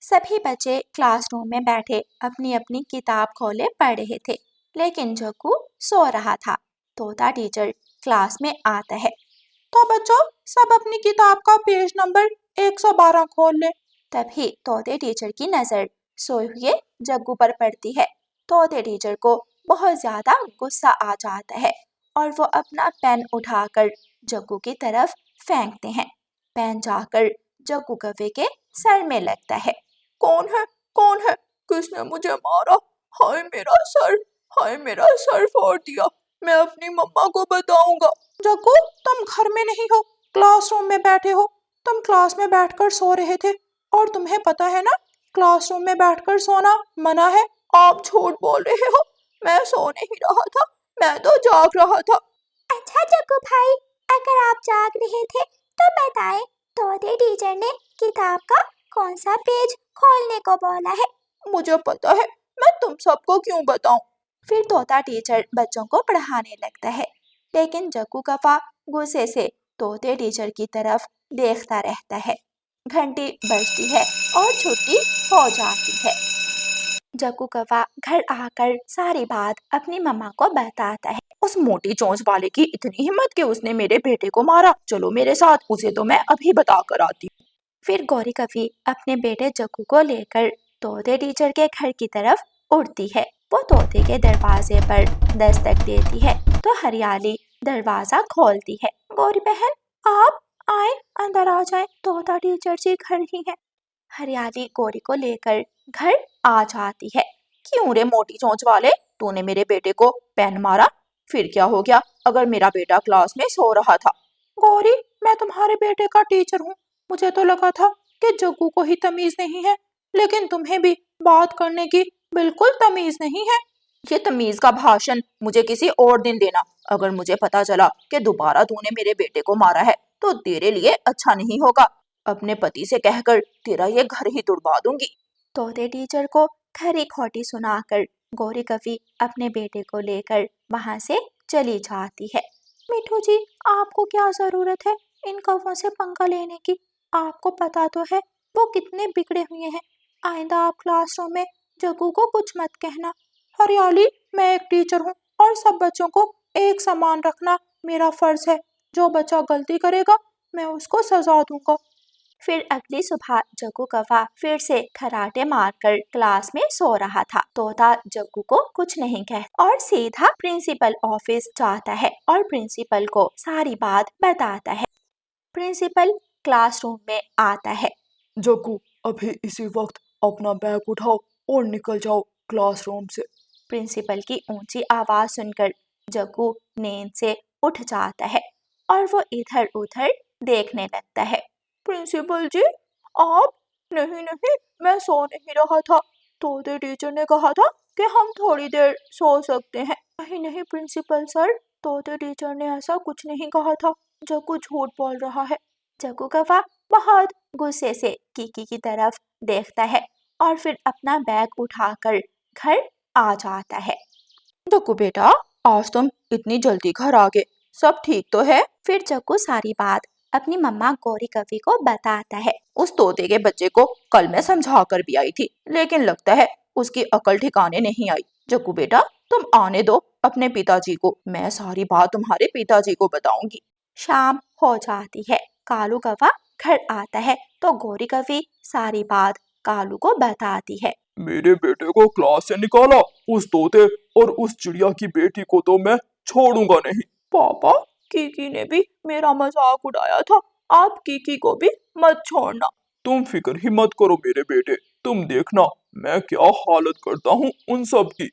सभी बच्चे क्लासरूम में बैठे अपनी अपनी किताब खोले पढ़ रहे थे, लेकिन जग्गू सो रहा था। तोता टीचर क्लास में आता है। तो बच्चों, सब अपनी किताब का पेज नंबर 112 खोल ले। तभी तोते टीचर की नजर सोए हुए जग्गू पर पड़ती है। तोते टीचर को बहुत ज्यादा गुस्सा आ जाता है और वो अपना पेन उठाकर जग्गू की तरफ फेंकते हैं। पेन जाकर जग्गू कव्वे के सर में लगता है। कौन है? कौन है? किसने मुझे मारा? हाय मेरा सर! हाय मेरा सर फोड़ दिया! मैं अपनी मम्मा को बताऊंगा। जग्गू, तुम घर में नहीं हो, क्लासरूम में बैठे हो। तुम क्लास में बैठकर सो रहे थे और तुम्हें पता है ना, क्लासरूम में बैठकर सोना मना है। आप झूठ बोल रहे हो। मैं सो नहीं रहा था, मैं तो जाग रहा था। अच्छा जग्गू भाई, अगर आप जाग रहे थे तो बताएं, तोते टीचर ने किताब का कौन सा पेज खोलने को बोला है? मुझे पता है, मैं तुम सबको क्यों बताऊं? फिर तोता टीचर बच्चों को पढ़ाने लगता है, लेकिन जग्गू कव्वा गुस्से से तोते टीचर की तरफ देखता रहता है। घंटी बजती है और छुट्टी हो जाती है। जग्गू कव्वा घर आकर सारी बात अपनी मम्मा को बताता है। उस मोटी चोंच वाले की इतनी हिम्मत कि उसने मेरे बेटे को मारा। चलो मेरे साथ, उसे तो मैं अभी बता कर आती हूँ। फिर गौरी कवि अपने बेटे जग्गू को लेकर तोते टीचर के घर की तरफ उड़ती है। वो तोते के दरवाजे पर दस्तक देती है तो हरियाली दरवाजा खोलती है। गौरी बहन, आप आए, अंदर आ जाए, तोता टीचर जी घर ही है। हरियाली गौरी को लेकर घर आ जाती है। क्यों रे मोटी चोंच वाले, तूने मेरे बेटे को पेन मारा? फिर क्या हो गया अगर मेरा बेटा क्लास में सो रहा था? गौरी, मैं तुम्हारे बेटे का टीचर हूँ। मुझे तो लगा था कि जग्गू को ही तमीज नहीं है, लेकिन तुम्हें भी बात करने की बिल्कुल तमीज नहीं है। ये तमीज का भाषण मुझे किसी और दिन देना। अगर मुझे पता चला कि दोबारा तूने मेरे बेटे को मारा है तो तेरे लिए अच्छा नहीं होगा। अपने पति से कहकर तेरा ये घर ही तुड़वा दूंगी। तोते टीचर को खरी खोटी सुनाकर गौरी कवि अपने बेटे को लेकर वहां से चली जाती है। मिठू जी, आपको क्या जरूरत है इन कौवों से पंगा लेने की? आपको पता तो है वो कितने बिगड़े हुए हैं। आइंदा आप क्लासरूम में जग्गू को कुछ मत कहना। हरियाली, मैं एक टीचर हूँ और सब बच्चों को एक समान रखना मेरा फर्ज है। जो बच्चा गलती करेगा मैं उसको सजा दूंगा। फिर अगली सुबह जग्गू कव्वा फिर से खराटे मारकर क्लास में सो रहा था। तोता जग्गू को कुछ नहीं कहता और सीधा प्रिंसिपल ऑफिस जाता है और प्रिंसिपल को सारी बात बताता है। प्रिंसिपल क्लासरूम में आता है। जग्गू, अभी इसी वक्त अपना बैग उठाओ और निकल जाओ क्लासरूम से। प्रिंसिपल की ऊंची आवाज सुनकर जग्गू नींद से उठ जाता है और वो इधर उधर देखने लगता है। प्रिंसिपल जी, आप? नहीं नहीं, मैं सो नहीं रहा था। तोते टीचर ने कहा था कि हम थोड़ी देर सो सकते हैं। नहीं नहीं प्रिंसिपल सर, तोते टीचर ने ऐसा कुछ नहीं कहा था। जग्गू झूठ बोल रहा है। जग्गू कव्वा बहुत गुस्से से कीकी की तरफ देखता है और फिर अपना बैग उठाकर घर आ जाता है। जग्गू बेटा, आज तुम इतनी जल्दी घर आ गए, सब ठीक तो है? फिर जग्गू सारी बात अपनी मम्मा गौरी कवि को बताता है। उस तोते के बच्चे को कल मैं समझा कर भी आई थी, लेकिन लगता है उसकी अकल ठिकाने नहीं आई। जग्गू बेटा, तुम आने दो अपने पिताजी को, मैं सारी बात तुम्हारे पिताजी को बताऊंगी। शाम हो जाती है। कालू कव्वा घर आता है तो गौरी कवि सारी बात कालू को बताती है। मेरे बेटे को क्लास से निकाला, उस तोते और उस चिड़िया की बेटी को तो मैं छोड़ूंगा नहीं। पापा, कीकी ने भी मेरा मजाक उड़ाया था, आप कीकी को भी मत छोड़ना। तुम फिक्र ही मत करो मेरे बेटे, तुम देखना मैं क्या हालत करता हूँ उन सब की।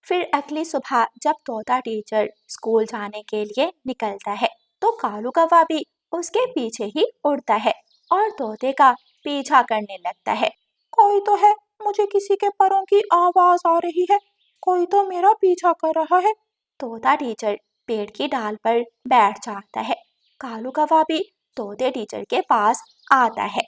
फिर अगली सुबह जब तोता टीचर स्कूल जाने के लिए निकलता है तो कालू कव्वा भी उसके पीछे ही उड़ता है और तोते का पीछा करने लगता है। कोई तो है, मुझे किसी के पैरों की आवाज आ रही है। कोई तो मेरा पीछा कर रहा है। तोता टीचर पेड़ की डाल पर बैठ जाता है। कालू कव्वा भी तोते टीचर के पास आता है।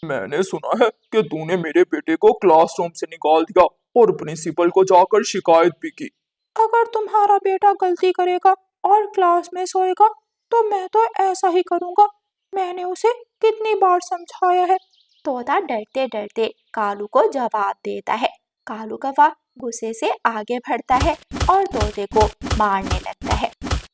मैंने सुना है कि तूने मेरे बेटे को क्लासरूम से निकाल दिया और प्रिंसिपल को जाकर शिकायत भी की। अगर तुम्हारा बेटा गलती करेगा और क्लास में सोएगा तो मैं तो ऐसा ही करूंगा। मैंने उसे कितनी बार समझाया है। तोता डरते डरते कालू को जवाब देता है। कालू कौवा गुस्से से आगे बढ़ता है और तोते को मारने लगता है।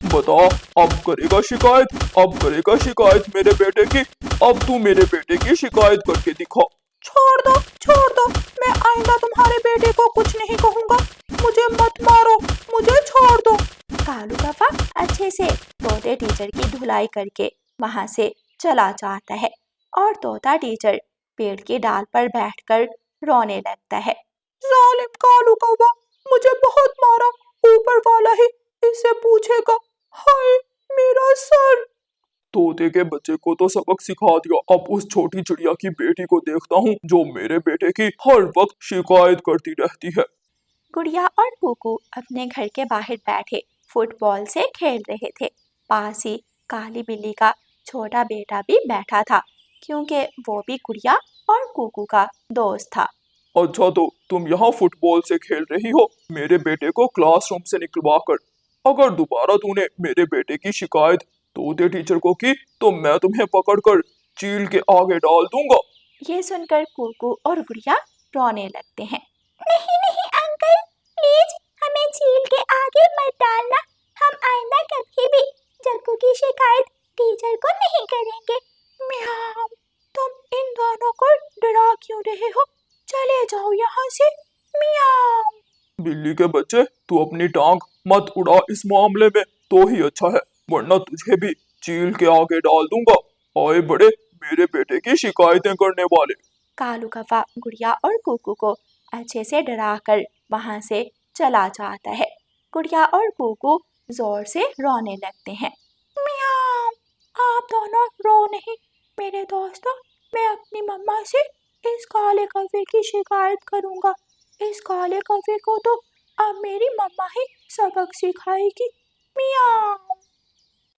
बता, अब करेगा शिकायत, अब करेगा शिकायत मेरे बेटे की। अब तू मेरे बेटे की शिकायत करके दिखा। छोड़ दो, मैं आइंदा तुम्हारे बेटे को कुछ नहीं कहूँगा। मुझे मत मारो, मुझे छोड़ दो। कालू कौवा अच्छे से तोते टीचर की धुलाई करके वहां से चला जाता है और तोता टीचर पेड़ की डाल पर बैठकर रोने लगता है। जालिम कालू कौवा, मुझे बहुत मारा, ऊपर वाला ही इससे पूछेगा। हाय मेरा सर। तोते के बच्चे को तो सबक सिखा दिया, अब उस छोटी चिड़िया की बेटी को देखता हूँ जो मेरे बेटे की हर वक्त शिकायत करती रहती है। गुड़िया और कुकू अपने घर के बाहर बैठे फुटबॉल से खेल रहे थे। पास ही काली बिल्ली का छोटा बेटा भी बैठा था, क्योंकि वो भी गुड़िया और कुकू का दोस्त था। अच्छा, तो तुम यहाँ फुटबॉल से खेल रही हो? मेरे बेटे को क्लासरूम से निकलवा कर। अगर दोबारा तूने मेरे बेटे की शिकायत तोते टीचर को की तो मैं तुम्हें पकड़कर चील के आगे डाल दूंगा। ये सुनकर कुकू और गुड़िया रोने लगते हैं। नहीं नहीं अंकल, प्लीज हमें चील के आगे मत डालना। हम आइंदा कभी भी जग्गू की शिकायत टीचर को नहीं करेंगे। म्याऊ, तुम इन दोनों को डरा क्यों रहे हो? चले जाओ यहाँ से। म्याऊ। बिल्ली के बच्चे, तू अपनी टांग मत उड़ा इस मामले में तो ही अच्छा है, वरना तुझे भी चील के आगे डाल दूंगा। आए बड़े मेरे बेटे की शिकायतें करने वाले। कालू कौवा गुड़िया और कुकू को अच्छे से डराकर वहां से चला जाता है। गुड़िया और कुकू जोर से रोने लगते हैं। म्याऊ, आप दोनों रो नहीं मेरे दोस्तों। मैं अपनी मम्मा से इस काले कौवे की शिकायत करूंगा। इस काले कौवे को तो अब मेरी मम्मा ही सबक सिखाएगी। म्याऊ।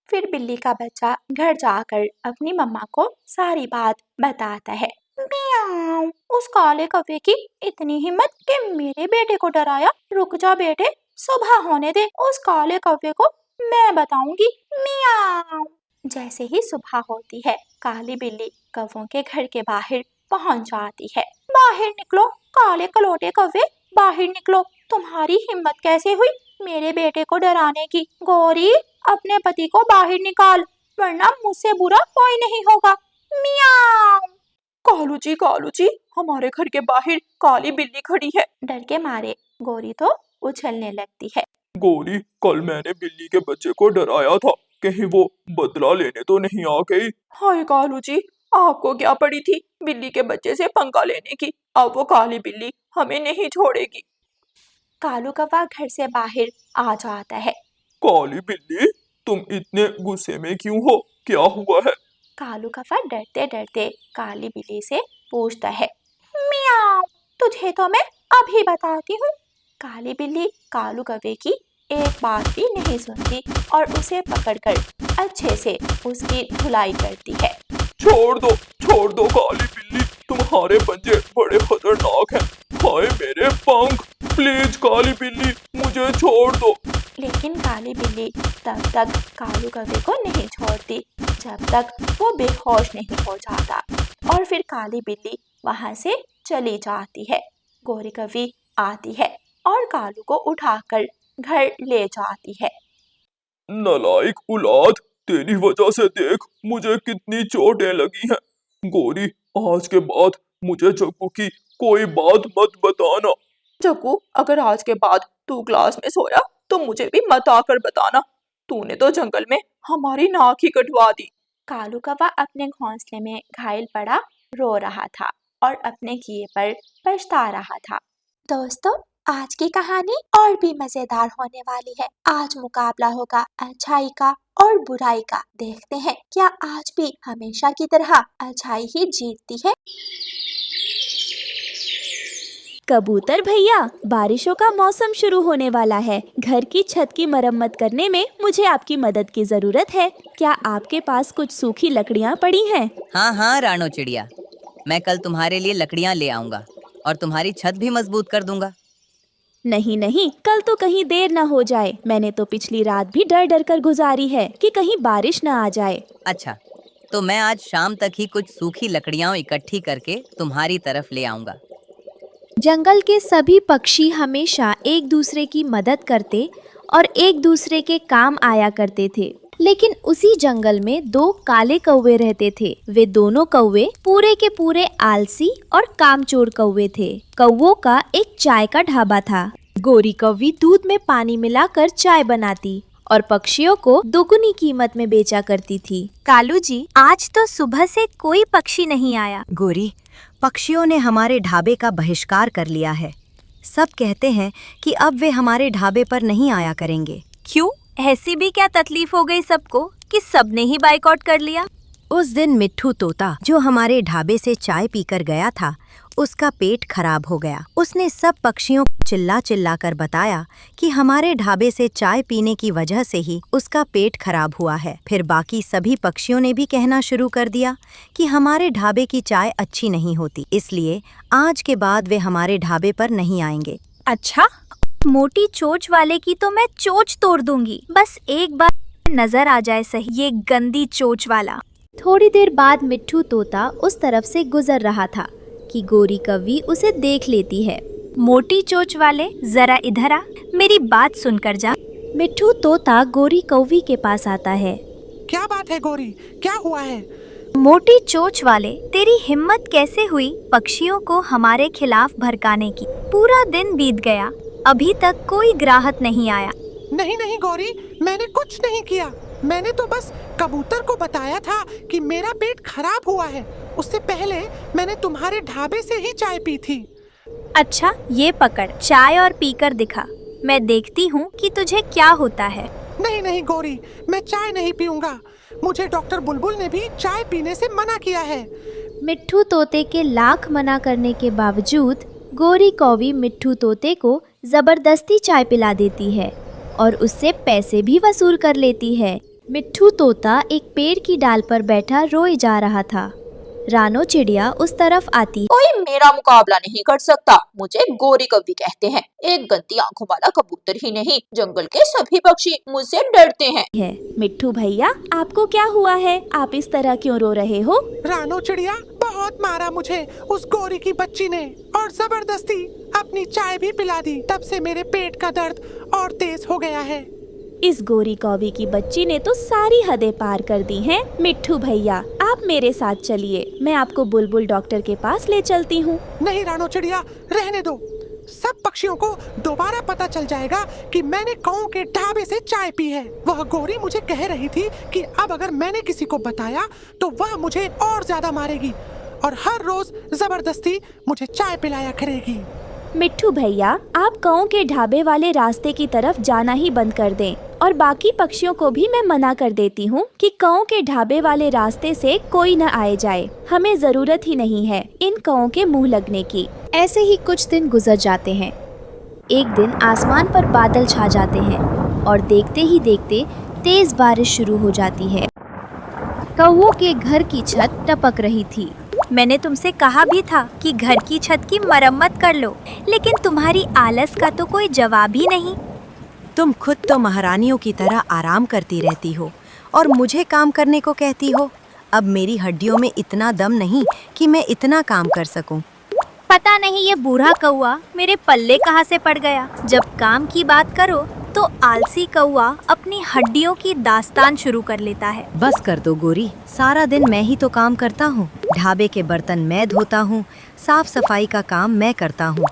फिर बिल्ली का बच्चा घर जाकर अपनी मम्मा को सारी बात बताता है। म्याऊ, उस काले कौवे की इतनी हिम्मत कि मेरे बेटे को डराया। रुक जा बेटे, सुबह होने दे, उस काले कौवे को मैं बताऊंगी। म्याऊ। जैसे ही सुबह होती है, काली बिल्ली कौवों के घर के बाहर पहुंच जाती है। बाहर निकलो काले कलोटे कौवे, बाहर निकलो। तुम्हारी हिम्मत कैसे हुई मेरे बेटे को डराने की? गौरी, अपने पति को बाहर निकाल, वरना मुझसे बुरा कोई नहीं होगा। म्याऊ। कालू जी, हमारे घर के बाहर काली बिल्ली खड़ी है। डर के मारे गौरी तो उछलने लगती है। गौरी, कल मैंने बिल्ली के बच्चे को डराया था, कहीं वो बदला लेने तो नहीं आ गई? हाय कालू जी, आपको क्या पड़ी थी बिल्ली के बच्चे से पंगा लेने की? अब वो काली बिल्ली हमें नहीं छोड़ेगी। कालू कौवा घर से बाहर आ जाता है। काली बिल्ली, तुम इतने गुस्से में क्यों हो? क्या हुआ है? कालू कौवा डरते डरते काली बिल्ली से पूछता है। म्याऊ, तुझे तो मैं अभी बताती हूँ। काली बिल्ली कालू कौवे की एक बात भी नहीं सुनती और उसे पकड़कर अच्छे से उसकी धुलाई करती है। छोड़ दो काली बिल्ली, तुम्हारे पंजे बड़े खतरनाक हैं। हाय मेरे पंख, प्लीज काली बिल्ली मुझे छोड़ दो। लेकिन काली बिल्ली तब तक कालू कौवे को नहीं छोड़ती जब तक वो बेहोश नहीं हो जाता, और फिर काली बिल्ली वहां से चली जाती है। गौरी कौवी आती है और कालू को उठाकर घर ले जाती है। नालायक औलाद, तेरी वजह से देख मुझे कितनी चोटें लगी हैं। गौरी, आज के बाद मुझे जग्गू की कोई बात मत बताना। जग्गू, अगर आज के बाद तू क्लास में सोया तो मुझे भी मत आकर बताना। तूने तो जंगल में हमारी नाक ही कटवा दी। कालू कौवा अपने घोंसले में घायल पड़ा रो रहा था और अपने किए पर पछता रहा था। दोस्तों, आज की कहानी और भी मजेदार होने वाली है। आज मुकाबला होगा अच्छाई का और बुराई का। देखते हैं क्या आज भी हमेशा की तरह अच्छाई ही जीतती है। कबूतर भैया, बारिशों का मौसम शुरू होने वाला है। घर की छत की मरम्मत करने में मुझे आपकी मदद की जरूरत है। क्या आपके पास कुछ सूखी लकड़ियाँ पड़ी हैं? हाँ रानो चिड़िया, मैं कल तुम्हारे लिए लकड़ियाँ ले आऊंगा और तुम्हारी छत भी मजबूत कर दूंगा। नहीं, कल तो कहीं देर न हो जाए। मैंने तो पिछली रात भी डर डर कर गुजारी है कि कहीं बारिश न आ जाए। अच्छा, तो मैं आज शाम तक ही कुछ सूखी लकड़ियां इकट्ठी करके तुम्हारी तरफ ले आऊंगा। जंगल के सभी पक्षी हमेशा एक दूसरे की मदद करते और एक दूसरे के काम आया करते थे। लेकिन उसी जंगल में दो काले कौवे रहते थे। वे दोनों कौवे पूरे के पूरे आलसी और कामचोर कौवे थे। कौवों का एक चाय का ढाबा था। गोरी कौवी दूध में पानी मिलाकर चाय बनाती और पक्षियों को दोगुनी कीमत में बेचा करती थी। कालू जी, आज तो सुबह से कोई पक्षी नहीं आया। गोरी, पक्षियों ने हमारे ढाबे का बहिष्कार कर लिया है। सब कहते हैं कि अब वे हमारे ढाबे पर नहीं आया करेंगे। क्यों? ऐसी भी क्या तकलीफ हो गई सबको कि सबने ही बाइकआउट कर लिया? उस दिन मिट्ठू तोता जो हमारे ढाबे से चाय पीकर गया था, उसका पेट खराब हो गया। उसने सब पक्षियों को चिल्ला चिल्ला कर बताया कि हमारे ढाबे से चाय पीने की वजह से ही उसका पेट खराब हुआ है। फिर बाकी सभी पक्षियों ने भी कहना शुरू कर दिया कि हमारे ढाबे की चाय अच्छी नहीं होती, इसलिए आज के बाद वे हमारे ढाबे पर नहीं आएंगे। अच्छा, मोटी चोंच वाले की तो मैं चोंच तोड़ दूंगी। बस एक बार नजर आ जाए सही, ये गंदी चोंच वाला। थोड़ी देर बाद मिट्ठू तोता उस तरफ से गुजर रहा था कि गोरी कौवी उसे देख लेती है। मोटी चोंच वाले, जरा इधर आ, मेरी बात सुनकर जा। मिट्ठू तोता गोरी कौवी के पास आता है। क्या बात है गोरी, क्या हुआ है? मोटी चोंच वाले, तेरी हिम्मत कैसे हुई पक्षियों को हमारे खिलाफ भड़काने की? पूरा दिन बीत गया, अभी तक कोई ग्राहक नहीं आया। नहीं नहीं गोरी, मैंने कुछ नहीं किया। मैंने तो बस कबूतर को बताया था कि मेरा पेट खराब हुआ है। उससे पहले मैंने तुम्हारे ढाबे से ही चाय पी थी। अच्छा, ये पकड़ चाय और पीकर दिखा, मैं देखती हूँ कि तुझे क्या होता है। नहीं नहीं गोरी, मैं चाय नहीं पीऊंगा। मुझे डॉक्टर बुलबुल ने भी चाय पीने से मना किया है। मिट्ठू तोते के लाख मना करने के बावजूद गोरी कौवी मिट्ठू तोते को जबरदस्ती चाय पिला देती है और उससे पैसे भी वसूल कर लेती है। मिट्ठू तोता एक पेड़ की डाल पर बैठा रोए जा रहा था। रानो चिड़िया उस तरफ आती कोई मेरा मुकाबला नहीं कर सकता। मुझे गोरी कौवी कहते हैं। एक गंदी आंखों वाला कबूतर ही नहीं, जंगल के सभी पक्षी मुझसे डरते हैं। है। मिट्ठू भैया, आपको क्या हुआ है? आप इस तरह क्यों रो रहे हो? रानो चिड़िया, बहुत मारा मुझे उस गोरी की बच्ची ने और जबरदस्ती अपनी चाय भी पिला दी। तब से मेरे पेट का दर्द और तेज हो गया है। इस गोरी कौवी की बच्ची ने तो सारी हदें पार कर दी हैं। मिट्ठू भैया, आप मेरे साथ चलिए, मैं आपको बुलबुल डॉक्टर के पास ले चलती हूँ। नहीं रानो चिड़िया, रहने दो। सब पक्षियों को दोबारा पता चल जाएगा कि मैंने कौओं के ढाबे से चाय पी है। वह गोरी मुझे कह रही थी कि अब अगर मैंने किसी को बताया तो वह मुझे और ज्यादा मारेगी और हर रोज जबरदस्ती मुझे चाय पिलाया करेगी। मिट्ठू भैया, आप कौओं के ढाबे वाले रास्ते की तरफ जाना ही बंद कर दें और बाकी पक्षियों को भी मैं मना कर देती हूँ कि कौओं के ढाबे वाले रास्ते से कोई न आए जाए। हमें जरूरत ही नहीं है इन कौओं के मुंह लगने की। ऐसे ही कुछ दिन गुजर जाते हैं। एक दिन आसमान पर बादल छा जाते हैं और देखते ही देखते तेज बारिश शुरू हो जाती है। कौओं के घर की छत टपक रही थी। मैंने तुमसे कहा भी था कि घर की छत की मरम्मत कर लो, लेकिन तुम्हारी आलस का तो कोई जवाब ही नहीं। तुम खुद तो महारानियों की तरह आराम करती रहती हो और मुझे काम करने को कहती हो। अब मेरी हड्डियों में इतना दम नहीं कि मैं इतना काम कर सकूं। पता नहीं ये बूढ़ा कौआ मेरे पल्ले कहाँ से पड़ गया। जब काम की बात करो तो आलसी कौआ अपनी हड्डियों की दास्तान शुरू कर लेता है। बस कर दो गोरी, सारा दिन मैं ही तो काम करता हूँ। ढाबे के बर्तन मैं धोता हूँ, साफ सफाई का काम मैं करता हूँ,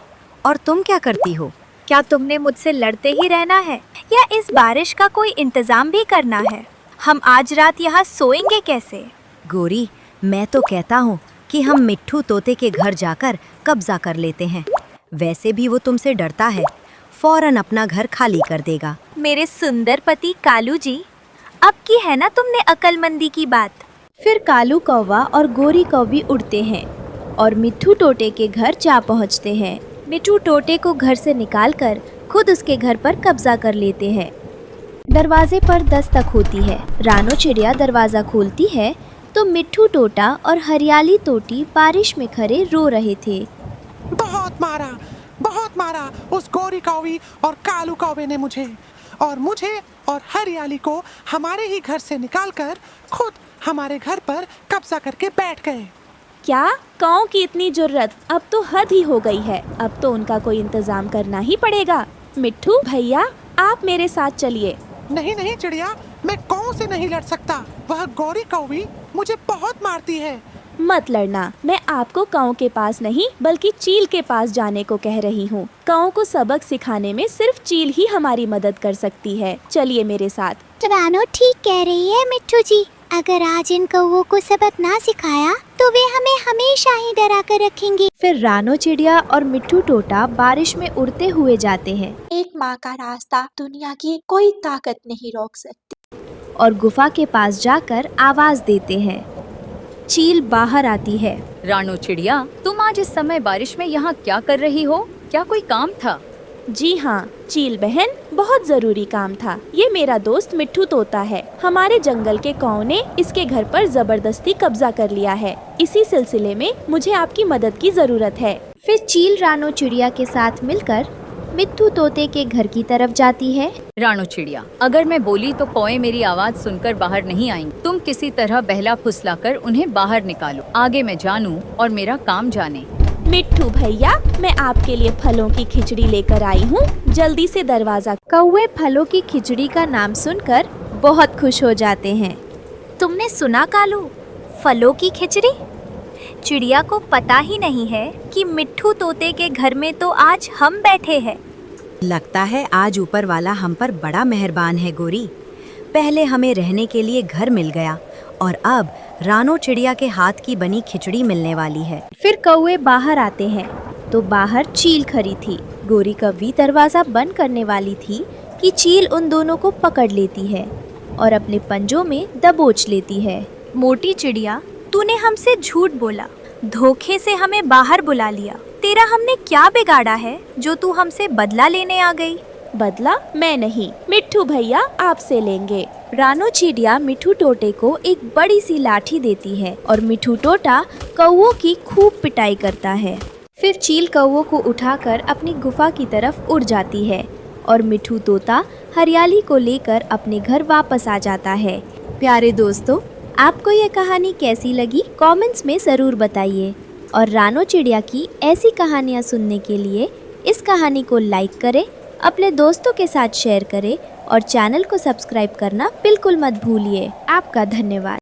और तुम क्या करती हो? क्या तुमने मुझसे लड़ते ही रहना है या इस बारिश का कोई इंतजाम भी करना है? हम आज रात यहाँ सोएंगे कैसे? गोरी, मैं तो कहता हूँ कि हम मिट्ठू तोते के घर जाकर कब्जा कर लेते हैं। वैसे भी वो तुमसे डरता है, फौरन अपना घर खाली कर देगा। मेरे सुंदर पति कालू जी, अब की है ना तुमने अकलमंदी की बात। फिर कालू कौवा और गोरी कौवी उड़ते हैं और मिट्ठू टोटे के घर जा पहुंचते हैं। मिट्ठू टोटे को घर से निकालकर खुद उसके घर पर कब्जा कर लेते हैं। दरवाजे पर दस्तक होती है। रानो चिड़िया दरवाज़ा खोलती है तो मिट्ठू टोटा और हरियाली तोटी बारिश में खड़े रो रहे थे। बहुत मारा उस गोरी कौवी और कालू कौवे ने मुझे और हरियाली को हमारे ही घर से निकालकर खुद हमारे घर पर कब्जा करके बैठ गए। क्या काऊ की इतनी जुर्रत? अब तो हद ही हो गई है। अब तो उनका कोई इंतजाम करना ही पड़ेगा। मिट्ठू भैया, आप मेरे साथ चलिए। नहीं नहीं चिड़िया, मैं काऊ से नहीं लड़ सकता। वह गौरी कौवी मुझे बहुत मारती है। मत लड़ना, मैं आपको काऊ के पास नहीं बल्कि चील के पास जाने को कह रही हूँ। काऊ को सबक सिखाने में सिर्फ चील ही हमारी मदद कर सकती है। चलिए मेरे साथ। रानो ठीक कह रही है मिट्ठू जी। अगर आज इन कौवों को सबक ना सिखाया तो वे हमें हमेशा ही डरा कर रखेंगे। फिर रानो चिड़िया और मिट्ठू तोता बारिश में उड़ते हुए जाते हैं एक माँ का रास्ता दुनिया की कोई ताकत नहीं रोक सकती। और गुफा के पास जाकर आवाज देते हैं। चील बाहर आती है। रानो चिड़िया, तुम आज इस समय बारिश में यहाँ क्या कर रही हो? क्या कोई काम था? जी हाँ चील बहन, बहुत जरूरी काम था। ये मेरा दोस्त मिट्ठू तोता है। हमारे जंगल के काऊ ने इसके घर पर जबरदस्ती कब्जा कर लिया है। इसी सिलसिले में मुझे आपकी मदद की जरूरत है। फिर चील रानो चिड़िया के साथ मिलकर मिट्ठू तोते के घर की तरफ जाती है। रानो चिड़िया, अगर मैं बोली तो कौवे मेरी आवाज सुनकर बाहर नहीं आएंगे। तुम किसी तरह बहला फुसलाकर उन्हें बाहर निकालो। आगे मैं जानूं और मेरा काम जाने। मिट्ठू भैया, मैं आपके लिए फलों की खिचड़ी लेकर आई हूँ। जल्दी से दरवाजा। कौवे फलों की खिचड़ी का नाम सुनकर बहुत खुश हो जाते हैं। तुमने सुना कालू, फलों की खिचड़ी? चिड़िया को पता ही नहीं है कि मिट्ठू तोते के घर में तो आज हम बैठे हैं। लगता है आज ऊपर वाला हम पर बड़ा मेहरबान है गोरी। पहले हमें रहने के लिए घर मिल गया और अब रानो चिड़िया के हाथ की बनी खिचड़ी मिलने वाली है। फिर कौवे बाहर आते हैं तो बाहर चील खड़ी थी। गोरी कौवी दरवाजा बंद करने वाली थी कि चील उन दोनों को पकड़ लेती है और अपने पंजों में दबोच लेती है। मोटी चिड़िया, तूने हमसे झूठ बोला, धोखे से हमें बाहर बुला लिया। तेरा हमने क्या बिगाड़ा है जो तू हमसे बदला लेने आ गई? बदला मैं नहीं, मिट्ठू भैया आपसे लेंगे। रानो चिड़िया मिट्ठू टोटे को एक बड़ी सी लाठी देती है और मिट्ठू टोटा कौवों की खूब पिटाई करता है। फिर चील कौवों को उठाकर अपनी गुफा की तरफ उड़ जाती है और मिट्ठू तोता हरियाली को लेकर अपने घर वापस आ जाता है। प्यारे दोस्तों, आपको यह कहानी कैसी लगी कमेंट्स में ज़रूर बताइए और रानो चिड़िया की ऐसी कहानियाँ सुनने के लिए इस कहानी को लाइक करें, अपने दोस्तों के साथ शेयर करें और चैनल को सब्सक्राइब करना बिल्कुल मत भूलिए। आपका धन्यवाद।